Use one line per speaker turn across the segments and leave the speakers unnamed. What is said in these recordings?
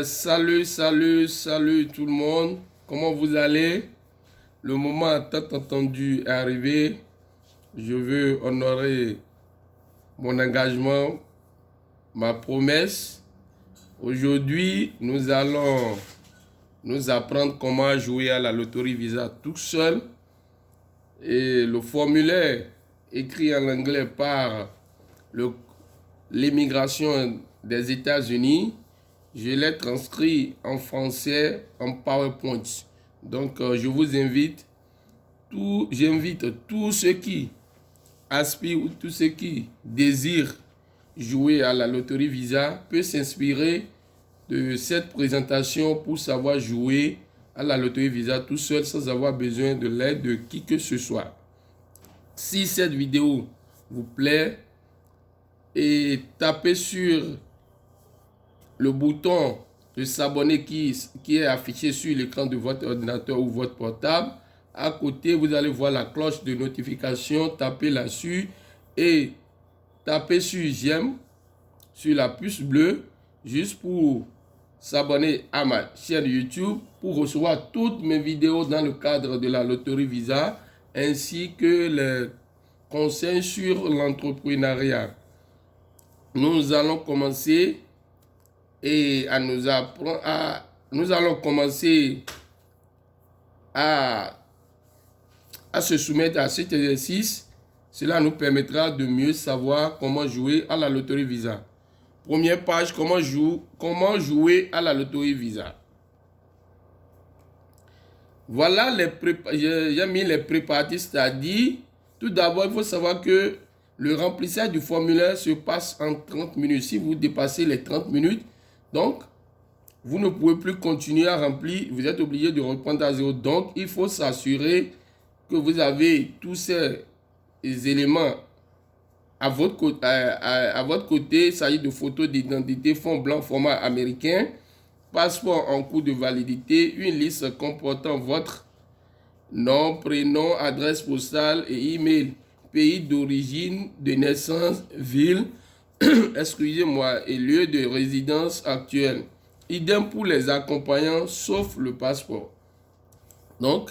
Salut tout le monde. Comment vous allez? Le moment tant attendu est arrivé. Je veux honorer mon engagement, ma promesse. Aujourd'hui, nous allons nous apprendre comment jouer à la loterie Visa tout seul. Et le formulaire écrit en anglais par l'immigration des États-Unis, je l'ai transcrit en français en PowerPoint. Donc, j'invite tous ceux qui aspirent ou tous ceux qui désirent jouer à la loterie Visa peuvent s'inspirer de cette présentation pour savoir jouer à la loterie Visa tout seul sans avoir besoin de l'aide de qui que ce soit. Si cette vidéo vous plaît, et tapez sur le bouton de s'abonner qui est affiché sur l'écran de votre ordinateur ou votre portable. À côté, vous allez voir la cloche de notification. Tapez là-dessus et tapez sur j'aime, sur la puce bleue, juste pour s'abonner à ma chaîne YouTube pour recevoir toutes mes vidéos dans le cadre de la loterie Visa ainsi que les conseils sur l'entrepreneuriat. Nous allons commencer à se soumettre à cet exercice. Cela nous permettra de mieux savoir comment jouer à la loterie Visa. Première page, comment jouer à la loterie Visa. Voilà j'ai mis les préparatifs, c'est-à-dire, tout d'abord, il faut savoir que le remplissage du formulaire se passe en 30 minutes. Si vous dépassez les 30 minutes, donc, vous ne pouvez plus continuer à remplir. Vous êtes obligé de reprendre à zéro. Donc, il faut s'assurer que vous avez tous ces éléments à votre côté. Il s'agit de photos d'identité, fond blanc, format américain, passeport en cours de validité, une liste comportant votre nom, prénom, adresse postale et email, pays d'origine, de naissance, ville, excusez-moi, et lieu de résidence actuel. Idem pour les accompagnants, sauf le passeport. Donc,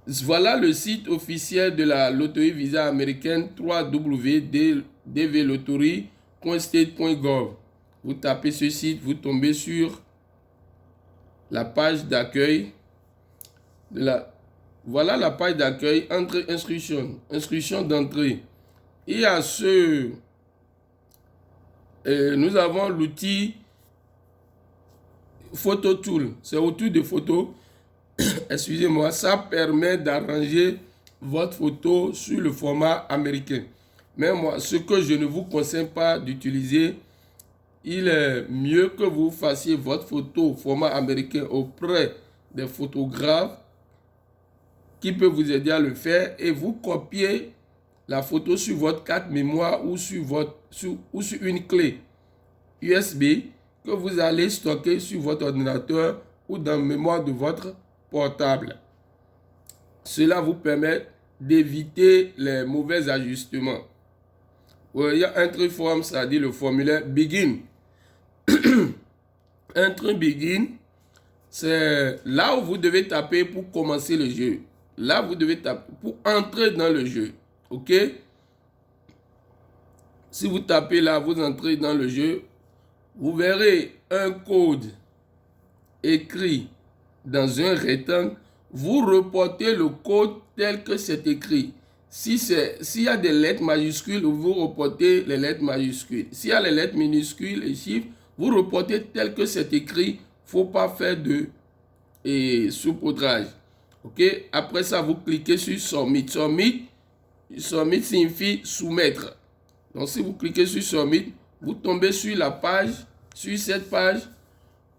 voilà le site officiel de la loterie Visa américaine, www.dvlottery.state.gov. Vous tapez ce site, vous tombez sur la page d'accueil. Voilà la page d'accueil, entrée, instruction d'entrée. Et à nous avons l'outil Photo Tool. C'est outil de photo. Excusez-moi, ça permet d'arranger votre photo sur le format américain. Mais moi, ce que je ne vous conseille pas d'utiliser, il est mieux que vous fassiez votre photo au format américain auprès des photographes qui peuvent vous aider à le faire et vous copiez la photo sur votre carte mémoire ou sur une clé USB que vous allez stocker sur votre ordinateur ou dans la mémoire de votre portable. Cela vous permet d'éviter les mauvais ajustements. Il y a un truc form, c'est-à-dire le formulaire Begin. Un truc Begin, c'est là où vous devez taper pour commencer le jeu. Là, vous devez taper pour entrer dans le jeu. OK? Si vous tapez là, vous entrez dans le jeu, vous verrez un code écrit dans un rectangle. Vous reportez le code tel que c'est écrit. S'il y a des lettres majuscules, vous reportez les lettres majuscules. S'il y a les lettres minuscules et chiffres, vous reportez tel que c'est écrit. Il ne faut pas faire de saupoudrage. OK? Après ça, vous cliquez sur Submit. Submit signifie soumettre. Donc, si vous cliquez sur Submit, vous tombez sur cette page,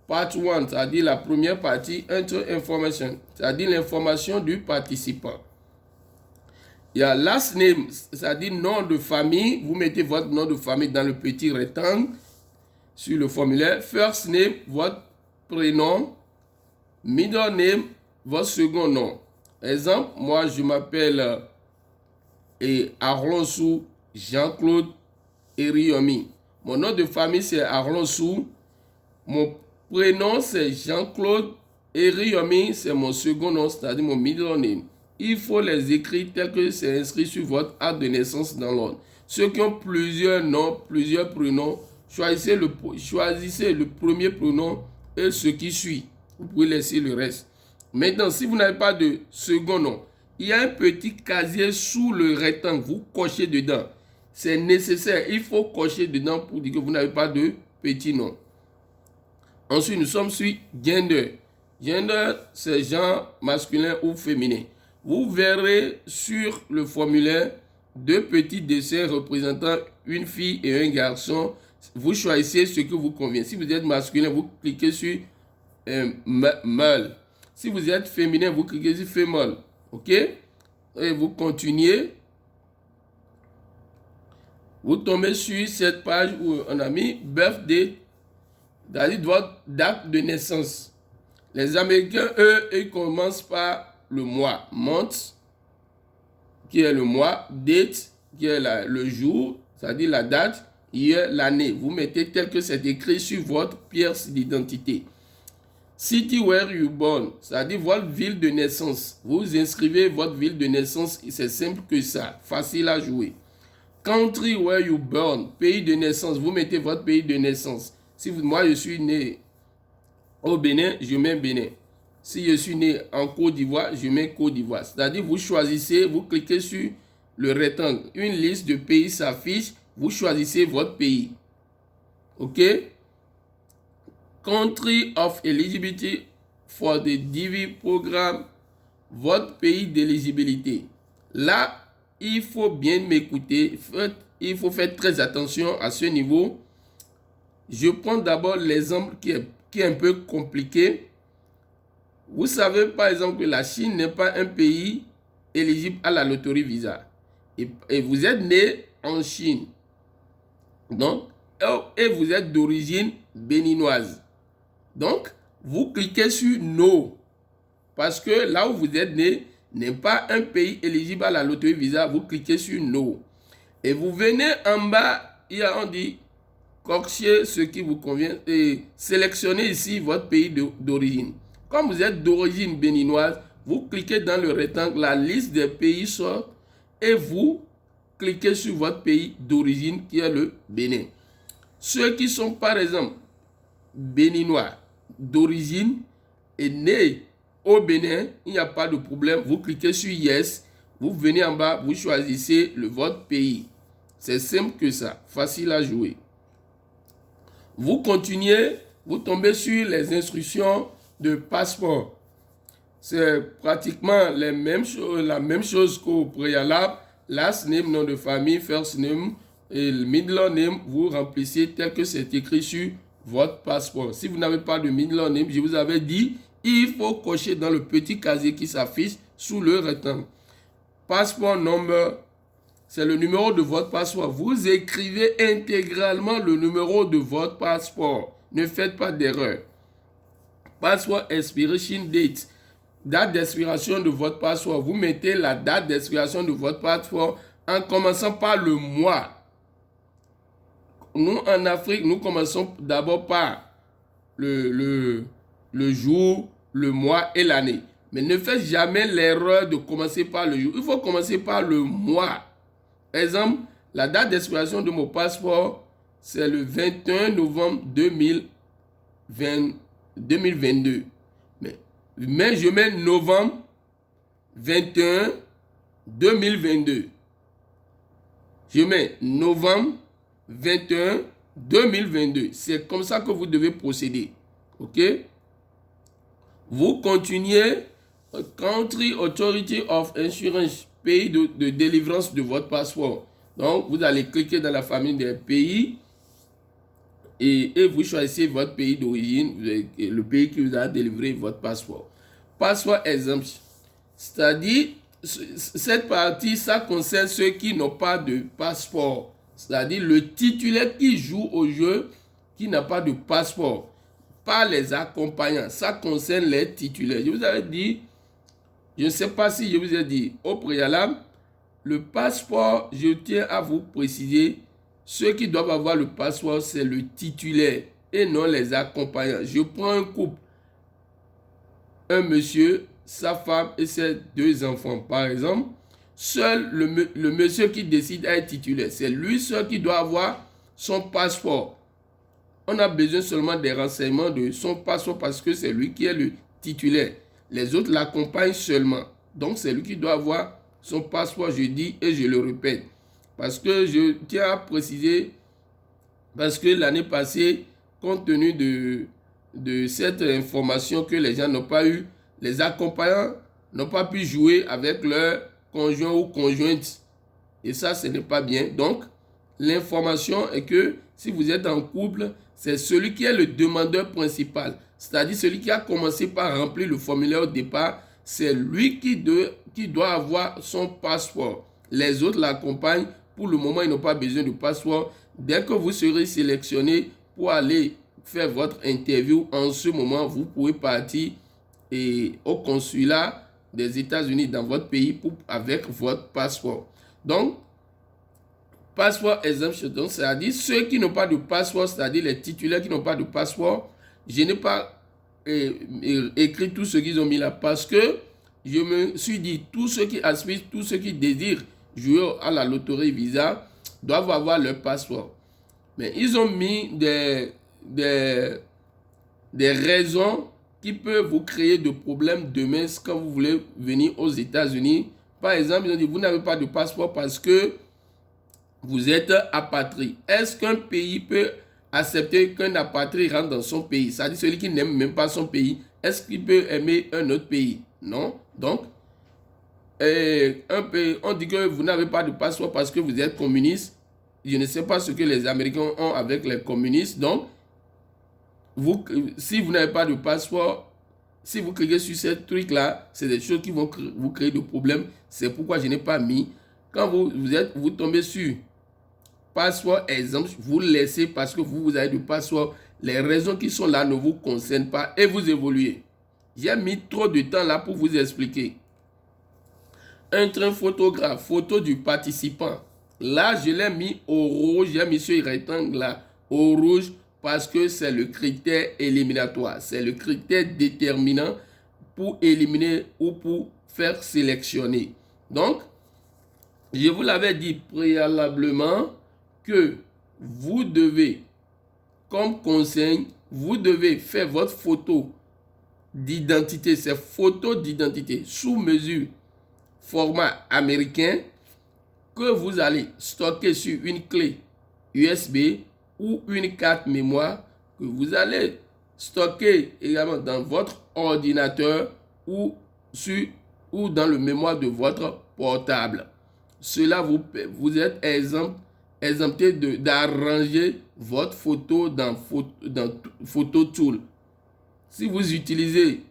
Part 1, c'est-à-dire la première partie, Enter Information, c'est-à-dire l'information du participant. Il y a Last Name, c'est-à-dire nom de famille. Vous mettez votre nom de famille dans le petit rectangle sur le formulaire. First Name, votre prénom. Middle Name, votre second nom. Exemple, moi je m'appelle Arlonsou Jean-Claude Eriomi. Mon nom de famille, c'est Arlonsou. Mon prénom, c'est Jean-Claude. Et Riyomi, c'est mon second nom, c'est-à-dire mon middle name. Il faut les écrire tels que c'est inscrit sur votre acte de naissance dans l'ordre. Ceux qui ont plusieurs noms, plusieurs prénoms, choisissez le premier prénom et ce qui suit. Vous pouvez laisser le reste. Maintenant, si vous n'avez pas de second nom, il y a un petit casier sous le rectangle. Vous cochez dedans. C'est nécessaire. Il faut cocher dedans pour dire que vous n'avez pas de petit nom. Ensuite, nous sommes sur gender. Gender, c'est genre masculin ou féminin. Vous verrez sur le formulaire deux petits dessins représentant une fille et un garçon. Vous choisissez ce qui vous convient. Si vous êtes masculin, vous cliquez sur mâle. Si vous êtes féminin, vous cliquez sur femelle. OK? Et vous continuez. Vous tombez sur cette page où on a mis birthday, c'est-à-dire votre date de naissance. Les Américains, eux, ils commencent par le mois. Month, qui est le mois. Date, qui est le jour, c'est-à-dire la date. Year, l'année. Vous mettez tel que c'est écrit sur votre pièce d'identité. City where you born, c'est-à-dire votre ville de naissance. Vous inscrivez votre ville de naissance, c'est simple que ça, facile à jouer. Country where you born, pays de naissance, vous mettez votre pays de naissance. Si moi je suis né au Bénin, je mets Bénin. Si je suis né en Côte d'Ivoire, je mets Côte d'Ivoire. C'est-à-dire vous choisissez, vous cliquez sur le rectangle, une liste de pays s'affiche, vous choisissez votre pays. OK? Country of eligibility for the DV program, votre pays d'éligibilité. Là, il faut bien m'écouter, il faut faire très attention à ce niveau. Je prends d'abord l'exemple qui est un peu compliqué. Vous savez par exemple que la Chine n'est pas un pays éligible à la loterie Visa. Et vous êtes né en Chine. Donc, et vous êtes d'origine béninoise. Donc, vous cliquez sur No. Parce que là où vous êtes né n'est pas un pays éligible à la loterie Visa. Vous cliquez sur No. Et vous venez en bas, on dit cocher ce qui vous convient et sélectionnez ici votre pays d'origine. Comme vous êtes d'origine béninoise, vous cliquez dans le rectangle, la liste des pays sort et vous cliquez sur votre pays d'origine qui est le Bénin. Ceux qui sont par exemple béninois d'origine et nés au Bénin, il n'y a pas de problème. Vous cliquez sur Yes, vous venez en bas, vous choisissez votre pays. C'est simple que ça, facile à jouer. Vous continuez, vous tombez sur les instructions de passeport. C'est pratiquement la même chose qu'au préalable. Last name, nom de famille, first name et middle name, vous remplissez tel que c'est écrit sur votre passeport. Si vous n'avez pas de middle name, je vous avais dit, il faut cocher dans le petit casier qui s'affiche sous le rectangle. Passeport number, c'est le numéro de votre passeport. Vous écrivez intégralement le numéro de votre passeport. Ne faites pas d'erreur. Password expiration date. Date d'expiration de votre passeport. Vous mettez la date d'expiration de votre passeport en commençant par le mois. Nous, en Afrique, nous commençons d'abord par le jour, le mois et l'année. Mais ne faites jamais l'erreur de commencer par le jour. Il faut commencer par le mois. Par exemple, la date d'expiration de mon passeport, c'est le 21 novembre 2022. Mais je mets novembre 21 2022. Je mets novembre 21 2022. C'est comme ça que vous devez procéder. OK? Vous continuez. Country Authority of Insurance, pays de délivrance de votre passeport. Donc, vous allez cliquer dans la famille des pays et vous choisissez votre pays d'origine, le pays qui vous a délivré votre passeport. Passeport exemption, c'est-à-dire, cette partie, ça concerne ceux qui n'ont pas de passeport. C'est-à-dire le titulaire qui joue au jeu, qui n'a pas de passeport. Pas les accompagnants, ça concerne les titulaires. Je vous avais dit, je ne sais pas si je vous ai dit au préalable, le passeport, je tiens à vous préciser, ceux qui doivent avoir le passeport, c'est le titulaire et non les accompagnants. Je prends un couple, un monsieur, sa femme et ses 2 enfants. Par exemple, seul le monsieur qui décide à être titulaire, c'est lui seul qui doit avoir son passeport. On a besoin seulement des renseignements de son passeport parce que c'est lui qui est le titulaire. Les autres l'accompagnent seulement. Donc c'est lui qui doit avoir son passeport, je dis et je le répète. Parce que je tiens à préciser, parce que l'année passée, compte tenu de cette information que les gens n'ont pas eu, les accompagnants n'ont pas pu jouer avec leur conjoint ou conjointe. Et ça, ce n'est pas bien. Donc, l'information est que si vous êtes en couple, c'est celui qui est le demandeur principal, c'est-à-dire celui qui a commencé par remplir le formulaire au départ, c'est lui qui doit avoir son passeport. Les autres l'accompagnent. Pour le moment, ils n'ont pas besoin de passeport. Dès que vous serez sélectionné pour aller faire votre interview, en ce moment, vous pouvez partir au consulat des États-Unis dans votre pays avec votre passeport. Donc, passeport exemption, c'est-à-dire ceux qui n'ont pas de passeport, c'est-à-dire les titulaires qui n'ont pas de passeport. Je n'ai pas écrit tout ce qu'ils ont mis là parce que je me suis dit, tous ceux qui aspirent, tous ceux qui désirent jouer à la loterie Visa doivent avoir leur passeport. Mais ils ont mis des raisons qui peuvent vous créer de problèmes demain quand vous voulez venir aux États-Unis. Par exemple, ils ont dit, vous n'avez pas de passeport parce que vous êtes apatride. Est-ce qu'un pays peut accepter qu'un apatride rentre dans son pays? C'est-à-dire celui qui n'aime même pas son pays. Est-ce qu'il peut aimer un autre pays? Non. Donc, on dit que vous n'avez pas de passeport parce que vous êtes communiste. Je ne sais pas ce que les Américains ont avec les communistes. Donc, si vous n'avez pas de passeport, si vous cliquez sur ce truc-là, c'est des choses qui vont vous créer des problèmes. C'est pourquoi je n'ai pas mis. Quand vous tombez sur passeport exemple, vous laissez parce que vous avez du passeport. Les raisons qui sont là ne vous concernent pas et vous évoluez. J'ai mis trop de temps là pour vous expliquer. Un train photographe, photo du participant. Là, je l'ai mis au rouge. J'ai mis ce rectangle là au rouge parce que c'est le critère éliminatoire. C'est le critère déterminant pour éliminer ou pour faire sélectionner. Donc, je vous l'avais dit préalablement que vous devez, comme conseil, vous devez faire votre photo d'identité. C'est photo d'identité sous mesure, format américain, que vous allez stocker sur une clé USB ou une carte mémoire que vous allez stocker également dans votre ordinateur ou dans le mémoire de votre portable. Cela vous êtes exempté d'arranger votre photo dans Photo Tool. Si vous utilisez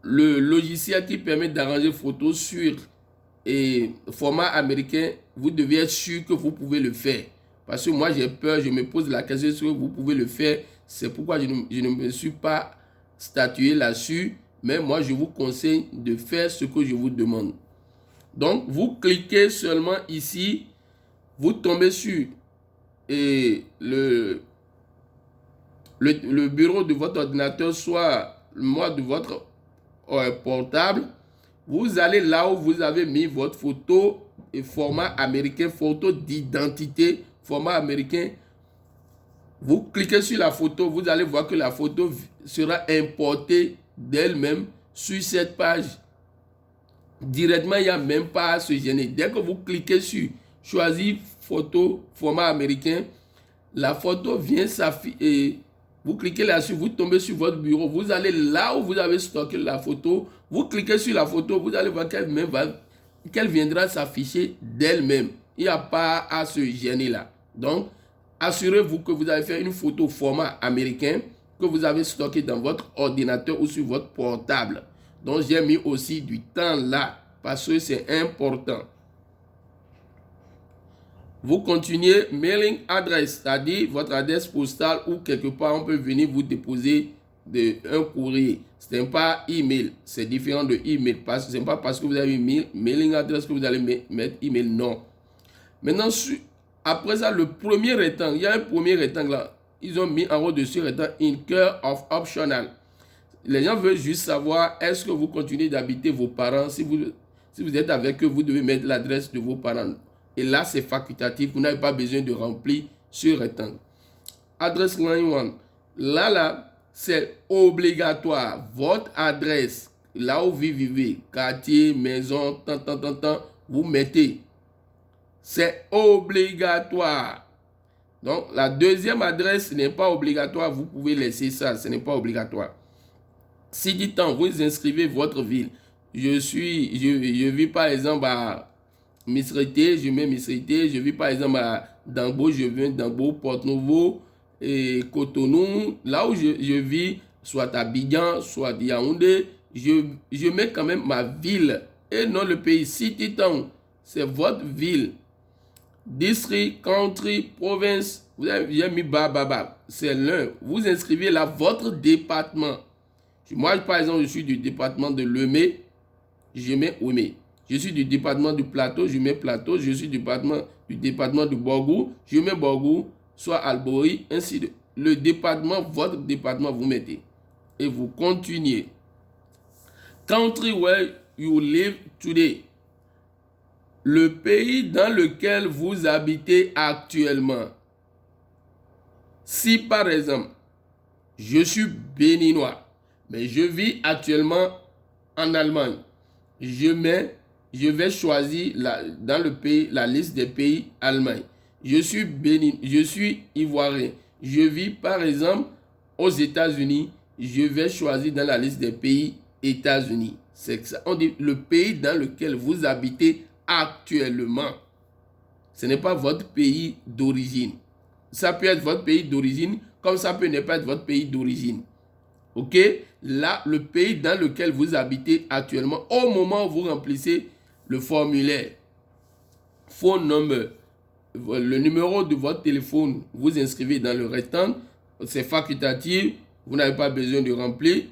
le logiciel qui permet d'arranger photo sur format américain, vous devez être sûr que vous pouvez le faire. Parce que moi j'ai peur, je me pose la question si vous pouvez le faire. C'est pourquoi je ne me suis pas statué là-dessus. Mais moi je vous conseille de faire ce que je vous demande. Donc vous cliquez seulement ici, vous tombez sur le bureau de votre ordinateur, soit le moi de votre portable. Vous allez là où vous avez mis votre photo et format américain, photo d'identité, format américain. Vous cliquez sur la photo, vous allez voir que la photo sera importée d'elle-même sur cette page. Directement, il n'y a même pas à se gêner. Dès que vous cliquez sur choisir photo, format américain, la photo vient s'afficher. Vous cliquez là-dessus, vous tombez sur votre bureau, vous allez là où vous avez stocké la photo, vous cliquez sur la photo, vous allez voir qu'elle viendra s'afficher d'elle-même. Il n'y a pas à se gêner là. Donc, assurez-vous que vous avez fait une photo format américain que vous avez stocké dans votre ordinateur ou sur votre portable. Donc, j'ai mis aussi du temps là parce que c'est important. Vous continuez mailing address, c'est-à-dire votre adresse postale ou quelque part on peut venir vous déposer un courrier. Ce n'est pas email, c'est différent de email. Ce n'est pas parce que vous avez une mailing address que vous allez mettre email, non. Maintenant, Après ça, le premier rectangle, il y a un premier rectangle là. Ils ont mis en haut de ce rectangle Incur of Optional. Les gens veulent juste savoir, est-ce que vous continuez d'habiter vos parents? Si vous êtes avec eux, vous devez mettre l'adresse de vos parents. Et là, c'est facultatif. Vous n'avez pas besoin de remplir ce rectangle. Adresse line 1. Là, c'est obligatoire. Votre adresse, là où vous vivez, quartier, maison, tant, vous mettez. C'est obligatoire. Donc, la deuxième adresse n'est pas obligatoire. Vous pouvez laisser ça. Ce n'est pas obligatoire. Si du temps, vous inscrivez votre ville. Je vis par exemple à Misrité, je mets Misrité. Je vis par exemple à Dambo, je viens Dambo, Porte-Nouveau et Cotonou. Là où je vis, soit à Abidjan, soit à Yaoundé, je mets quand même ma ville et non le pays. City Town, c'est votre ville. District, country, province, vous avez mis Baba, c'est l'un. Vous inscrivez là votre département. Moi, par exemple, je suis du département de Lemay, je mets Ouémé. Je suis du département du Plateau, je mets Plateau. Je suis du département de Borgou, je mets Borgou, soit Albouri, ainsi de suite. Le département, votre département, vous mettez. Et vous continuez. Country where you live today. Le pays dans lequel vous habitez actuellement. Si par exemple, je suis béninois, mais je vis actuellement en Allemagne. Je vais choisir dans le pays, la liste des pays Allemagne. Je suis ivoirien. Je vis par exemple aux États-Unis. Je vais choisir dans la liste des pays États-Unis. C'est ça. On dit le pays dans lequel vous habitez actuellement. Ce n'est pas votre pays d'origine. Ça peut être votre pays d'origine, comme ça peut ne pas être votre pays d'origine. Ok? Là, le pays dans lequel vous habitez actuellement, au moment où vous remplissez le formulaire, phone number, le numéro de votre téléphone, vous inscrivez dans le rectangle, c'est facultatif, vous n'avez pas besoin de remplir,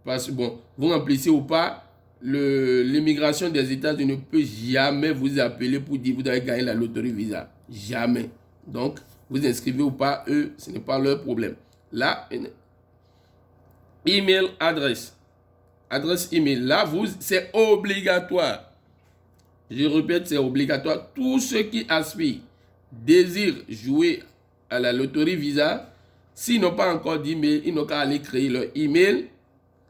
parce que bon, vous remplissez ou pas, l'immigration des États-Unis ne peut jamais vous appeler pour dire que vous avez gagné la loterie Visa. Jamais. Donc, vous inscrivez ou pas, eux, ce n'est pas leur problème. Là, email adresse. Adresse email. Là, c'est obligatoire. Je répète, c'est obligatoire. Tous ceux qui aspirent, désirent jouer à la loterie Visa, s'ils n'ont pas encore d'email, ils n'ont qu'à aller créer leur email.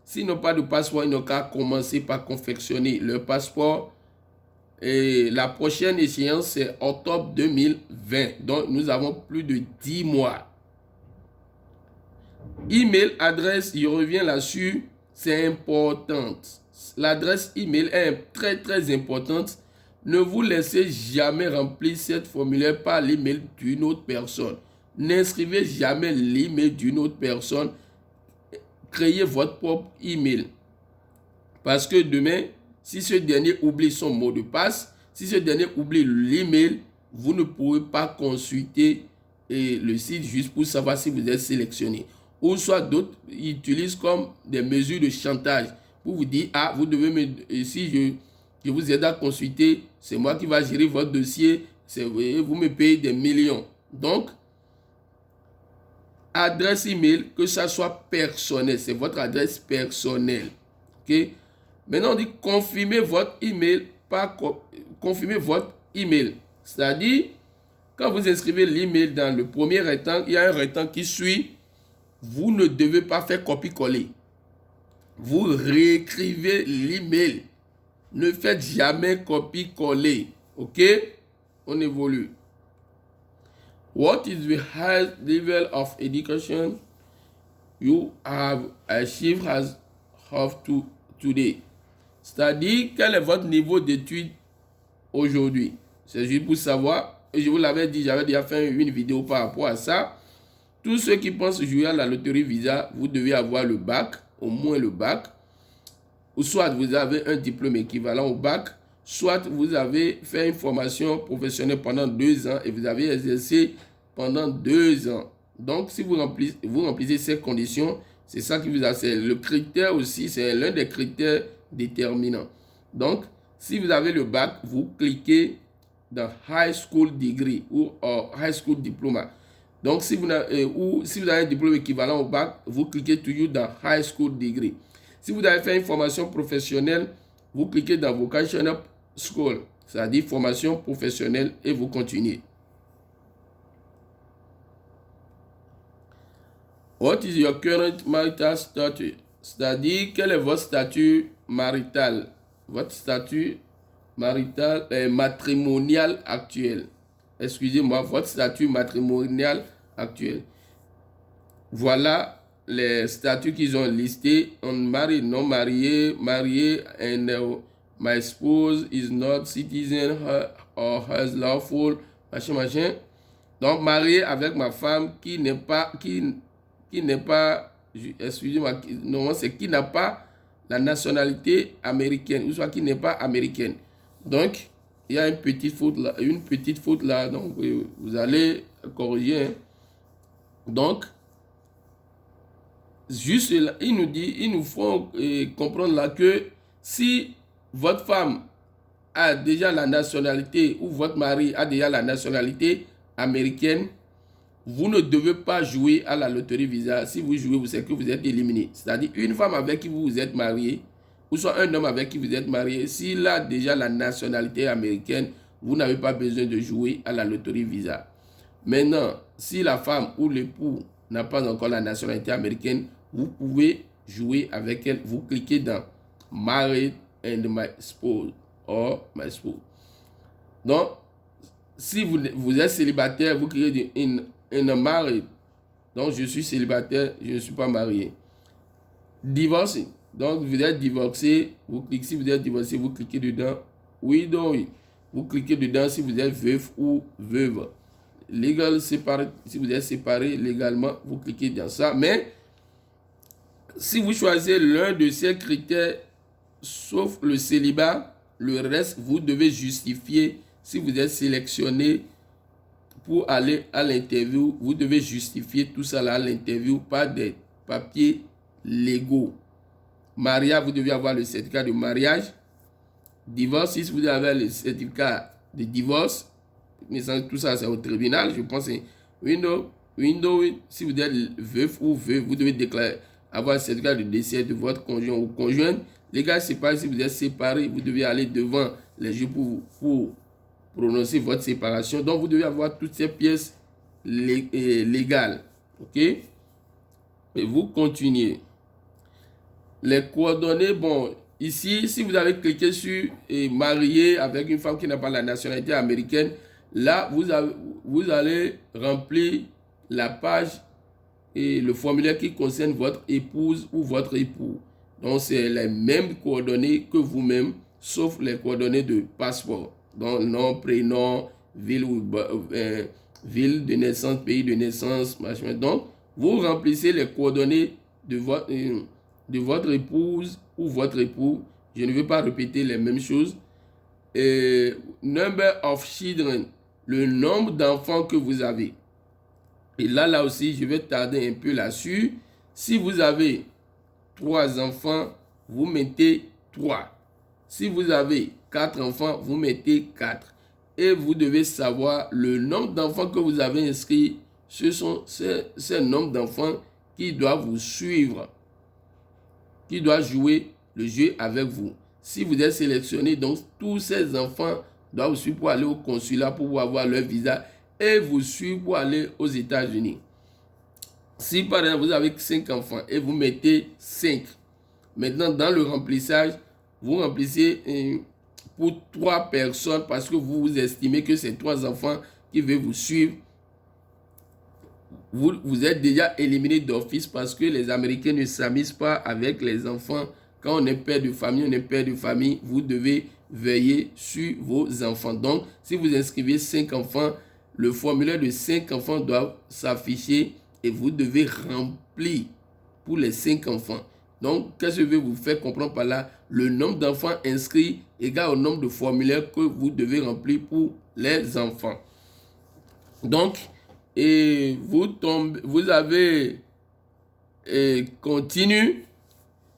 S'ils n'ont pas de passeport, ils n'ont qu'à commencer par confectionner leur passeport. Et la prochaine échéance, c'est octobre 2020. Donc, nous avons plus de 10 mois. Email, adresse, il revient là-dessus, c'est important. L'adresse email est très, très importante. Ne vous laissez jamais remplir cette formulaire par l'email d'une autre personne. N'inscrivez jamais l'email d'une autre personne. Créez votre propre email. Parce que demain, si ce dernier oublie son mot de passe, si ce dernier oublie l'email, vous ne pourrez pas consulter le site juste pour savoir si vous êtes sélectionné. Ou soit d'autres utilisent comme des mesures de chantage pour vous dire, ah, vous devez me, si je vous aide à consulter, c'est moi qui va gérer votre dossier, vous me payez des millions. Donc, adresse email, que ça soit personnel, c'est votre adresse personnelle. Ok? Maintenant, on dit confirmez votre email, confirmez votre email. C'est-à-dire, quand vous inscrivez l'email dans le premier rectangle, il y a un rectangle qui suit. Vous ne devez pas faire copier-coller. Vous réécrivez l'email. Ne faites jamais copier-coller. Ok? On évolue. What is the highest level of education you have achieved as of today? C'est-à-dire, quel est votre niveau d'études aujourd'hui? C'est juste pour savoir. Et je vous l'avais dit, j'avais déjà fait une vidéo par rapport à ça. Tous ceux qui pensent jouer à la loterie Visa, vous devez avoir le bac, au moins le bac. Ou soit vous avez un diplôme équivalent au bac, soit vous avez fait une formation professionnelle pendant 2 ans et vous avez exercé pendant 2 ans. Donc, si vous remplissez ces conditions, c'est ça qui vous a... Le critère aussi, c'est l'un des critères déterminants. Donc, si vous avez le bac, vous cliquez dans High School Degree ou High School Diploma. Donc, si vous avez un diplôme équivalent au bac, vous cliquez toujours dans High School Degree. Si vous avez fait une formation professionnelle, vous cliquez dans Vocational School, c'est-à-dire formation professionnelle, et vous continuez. What is your current marital status? C'est-à-dire, quel est votre statut marital? Votre statut marital, matrimonial actuel. Excusez-moi, votre statut matrimonial actuel. Voilà les statuts qu'ils ont listés. Unmarried, non marié, marié, and my spouse is not citizen or has lawful, machin. Donc, marié avec ma femme qui n'est pas, excusez-moi, non, c'est qui n'a pas la nationalité américaine, ou soit qui n'est pas américaine. Donc, il y a une petite faute là, donc vous allez corriger. Hein. Donc, juste là, il nous faut comprendre là que si votre femme a déjà la nationalité ou votre mari a déjà la nationalité américaine, vous ne devez pas jouer à la loterie Visa. Si vous jouez, c'est que vous êtes éliminé. C'est-à-dire une femme avec qui vous êtes marié, ou soit un homme avec qui vous êtes marié, s'il a déjà la nationalité américaine, vous n'avez pas besoin de jouer à la loterie Visa. Maintenant, si la femme ou l'époux n'a pas encore la nationalité américaine, vous pouvez jouer avec elle. Vous cliquez dans Married and my spouse or my spouse. Donc, si vous êtes célibataire, vous cliquez in married. Donc, je suis célibataire, je ne suis pas marié. Divorcé. Donc, vous êtes divorcé, si vous êtes divorcé, vous cliquez dedans. Widow. Vous cliquez dedans si vous êtes veuf ou veuve. Legal séparé, si vous êtes séparé légalement, vous cliquez dans ça. Mais, si vous choisissez l'un de ces critères, sauf le célibat, le reste, vous devez justifier. Si vous êtes sélectionné pour aller à l'interview, vous devez justifier tout ça là à l'interview par des papiers légaux. Mariage, vous devez avoir le certificat de mariage. Divorce, si vous avez le certificat de divorce, mais tout ça c'est au tribunal, je pense. Window, si vous êtes veuf ou veuve, vous devez déclarer, avoir le certificat de décès de votre conjoint ou conjointe. Les gars, c'est pas si vous êtes séparés, vous devez aller devant les juges pour prononcer votre séparation. Donc, vous devez avoir toutes ces pièces légales. OK? Et vous continuez. Les coordonnées, bon, ici, si vous avez cliqué sur marié avec une femme qui n'a pas la nationalité américaine, là, vous allez remplir la page et le formulaire qui concerne votre épouse ou votre époux. Donc, c'est les mêmes coordonnées que vous-même, sauf les coordonnées de passeport. Donc, nom, prénom, ville de naissance, pays de naissance, machin. Donc, vous remplissez les coordonnées de votre épouse ou votre époux. Je ne vais pas répéter les mêmes choses. Number of children, le nombre d'enfants que vous avez. Et là aussi, je vais tarder un peu là-dessus. Si vous avez 3 enfants, vous mettez 3. Si vous avez 4 enfants, vous mettez 4. Et vous devez savoir le nombre d'enfants que vous avez inscrits. Ce sont ces nombres d'enfants qui doivent vous suivre, qui doivent jouer le jeu avec vous. Si vous êtes sélectionné, donc tous ces enfants doivent vous suivre pour aller au consulat pour avoir leur visa et vous suivre pour aller aux États-Unis. Si par exemple vous avez 5 enfants et vous mettez 5, maintenant dans le remplissage, vous remplissez pour 3 personnes parce que vous estimez que c'est 3 enfants qui veulent vous suivre. Vous êtes déjà éliminé d'office parce que les Américains ne s'amusent pas avec les enfants. Quand on est père de famille, vous devez veiller sur vos enfants. Donc, si vous inscrivez 5 enfants, le formulaire de 5 enfants doit s'afficher et vous devez remplir pour les 5 enfants. Donc, qu'est-ce que je vais vous faire comprendre par là? Le nombre d'enfants inscrits égale au nombre de formulaires que vous devez remplir pour les enfants. Donc, vous avez continue.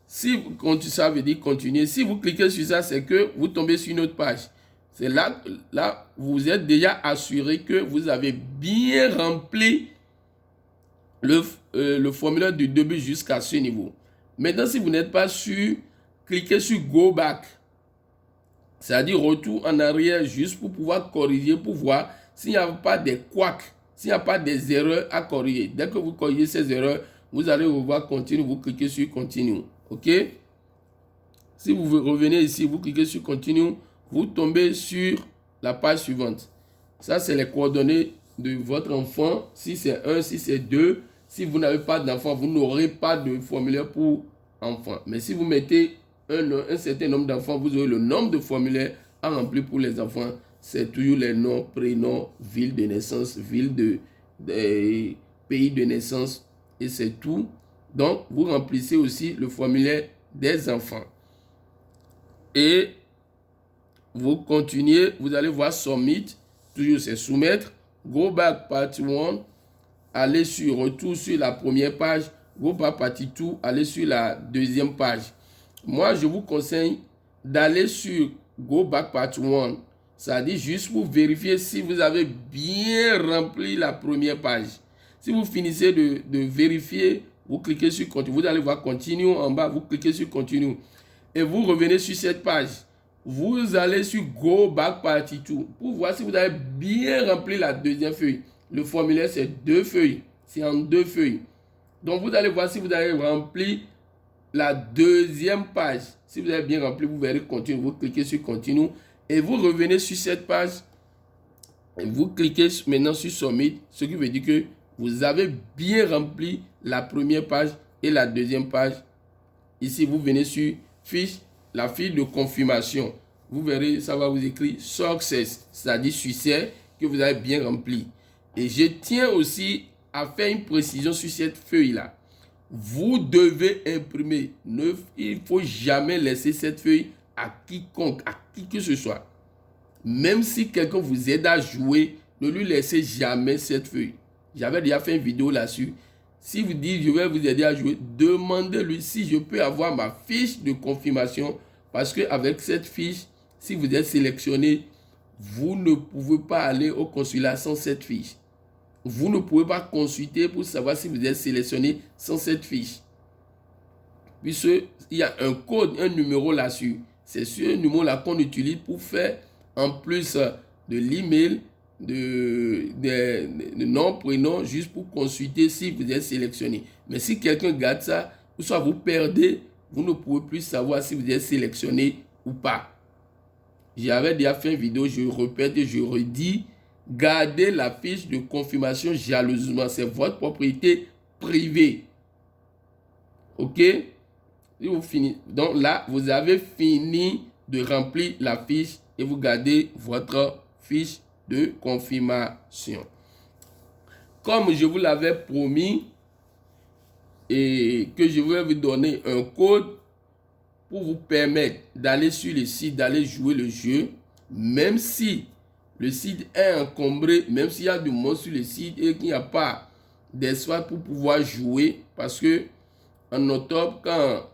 Si ça veut dire continuer. Si vous cliquez sur ça, c'est que vous tombez sur une autre page. C'est là, vous êtes déjà assuré que vous avez bien rempli le formulaire du début jusqu'à ce niveau. Maintenant, si vous n'êtes pas sûr, cliquez sur Go Back. C'est-à-dire retour en arrière juste pour pouvoir corriger, pour voir s'il n'y a pas des couacs, s'il n'y a pas des erreurs à corriger. Dès que vous corrigez ces erreurs, vous allez revoir Continue, vous cliquez sur Continue. OK? Si vous revenez ici, vous cliquez sur Continue, vous tombez sur la page suivante. Ça, c'est les coordonnées de votre enfant. Si c'est 1, si c'est 2. Si vous n'avez pas d'enfant, vous n'aurez pas de formulaire pour enfants. Mais si vous mettez un certain nombre d'enfants, vous aurez le nombre de formulaires à remplir pour les enfants. C'est toujours les noms, prénoms, ville de naissance, ville de pays de naissance, et c'est tout. Donc, vous remplissez aussi le formulaire des enfants. Et vous continuez, vous allez voir Submit, toujours c'est soumettre. Go back party 1, allez sur retour sur la première page. Go back party 2, allez sur la deuxième page. Moi, je vous conseille d'aller sur Go back party 1. Ça dit juste pour vérifier si vous avez bien rempli la première page. Si vous finissez de vérifier, vous cliquez sur Continue. Vous allez voir Continue en bas, vous cliquez sur Continue. Et vous revenez sur cette page. Vous allez sur Go Back Party 2 pour voir si vous avez bien rempli la deuxième feuille. Le formulaire, c'est 2 feuilles. C'est en 2 feuilles. Donc, vous allez voir si vous avez rempli la deuxième page. Si vous avez bien rempli, vous verrez Continue. Vous cliquez sur Continue et vous revenez sur cette page. Et vous cliquez maintenant sur Submit, ce qui veut dire que vous avez bien rempli la première page et la deuxième page. Ici, vous venez sur fiche, la fiche de confirmation. Vous verrez, ça va vous écrire Success, c'est-à-dire succès que vous avez bien rempli. Et je tiens aussi à faire une précision sur cette feuille-là. Vous devez imprimer. Il ne faut jamais laisser cette feuille à quiconque, à qui que ce soit. Même si quelqu'un vous aide à jouer, ne lui laissez jamais cette feuille. J'avais déjà fait une vidéo là-dessus. Si vous dites je vais vous aider à jouer, demandez-lui si je peux avoir ma fiche de confirmation. Parce qu'avec cette fiche, si vous êtes sélectionné, vous ne pouvez pas aller au consulat sans cette fiche. Vous ne pouvez pas consulter pour savoir si vous êtes sélectionné sans cette fiche. Puisqu'il y a un code, un numéro là-dessus. C'est ce numéro-là qu'on utilise pour faire, en plus de l'email, de nom, prénom, juste pour consulter si vous êtes sélectionné. Mais si quelqu'un garde ça, ou soit vous perdez, vous ne pouvez plus savoir si vous êtes sélectionné ou pas. J'avais déjà fait une vidéo, je répète et je redis, gardez la fiche de confirmation jalousement. C'est votre propriété privée. Ok? Et vous finissez. Donc là, vous avez fini de remplir la fiche et vous gardez votre fiche de confirmation. Comme je vous l'avais promis et que je vais vous donner un code pour vous permettre d'aller sur le site, d'aller jouer le jeu, même si le site est encombré, même s'il y a du monde sur le site et qu'il n'y a pas d'espace pour pouvoir jouer, parce que en octobre, quand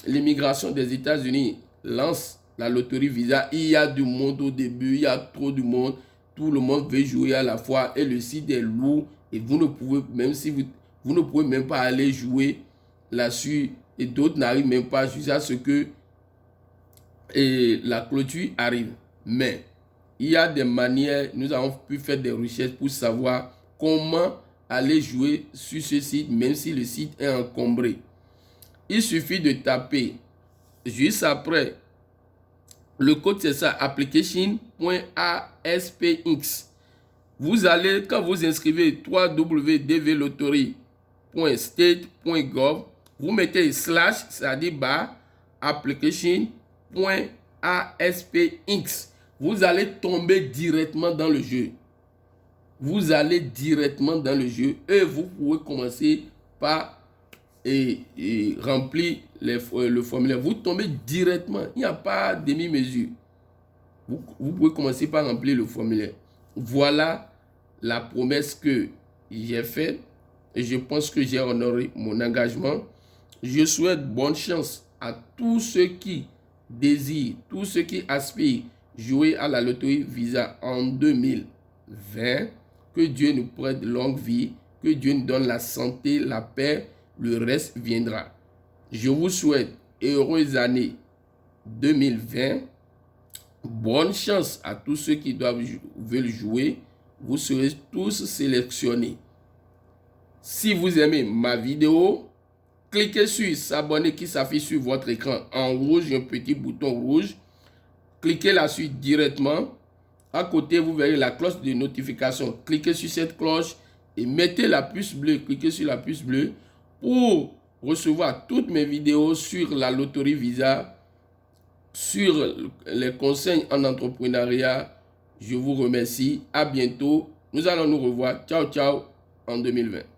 l'immigration des États-Unis lance la loterie Visa, il y a du monde au début, il y a trop de monde, tout le monde veut jouer à la fois et le site est lourd et vous ne pouvez, même si vous ne pouvez même pas aller jouer là-dessus et d'autres n'arrivent même pas jusqu'à ce que la clôture arrive. Mais il y a des manières, nous avons pu faire des recherches pour savoir comment aller jouer sur ce site, même si le site est encombré. Il suffit de taper juste après. Le code c'est ça, application.aspx. Vous allez, quand vous inscrivez www.dvlottery.state.gov, vous mettez /, c'est-à-dire application.aspx. Vous allez tomber directement dans le jeu. Vous allez directement dans le jeu et vous pouvez commencer par remplir le formulaire. Vous tombez directement. Il n'y a pas de demi-mesure. Vous pouvez commencer par remplir le formulaire. Voilà la promesse que j'ai faite et je pense que j'ai honoré mon engagement. Je souhaite bonne chance à tous ceux qui désirent, tous ceux qui aspirent jouer à la loterie Visa en 2020. Que Dieu nous prête longue vie, que Dieu nous donne la santé, la paix, le reste viendra. Je vous souhaite heureuse année 2020. Bonne chance à tous ceux qui veulent jouer. Vous serez tous sélectionnés. Si vous aimez ma vidéo, cliquez sur s'abonner qui s'affiche sur votre écran en rouge, un petit bouton rouge. Cliquez là-dessus directement. À côté, vous verrez la cloche de notification. Cliquez sur cette cloche et mettez la puce bleue. Cliquez sur la puce bleue pour recevoir toutes mes vidéos sur la loterie Visa, sur les conseils en entrepreneuriat. Je vous remercie. À bientôt. Nous allons nous revoir. Ciao, ciao en 2020.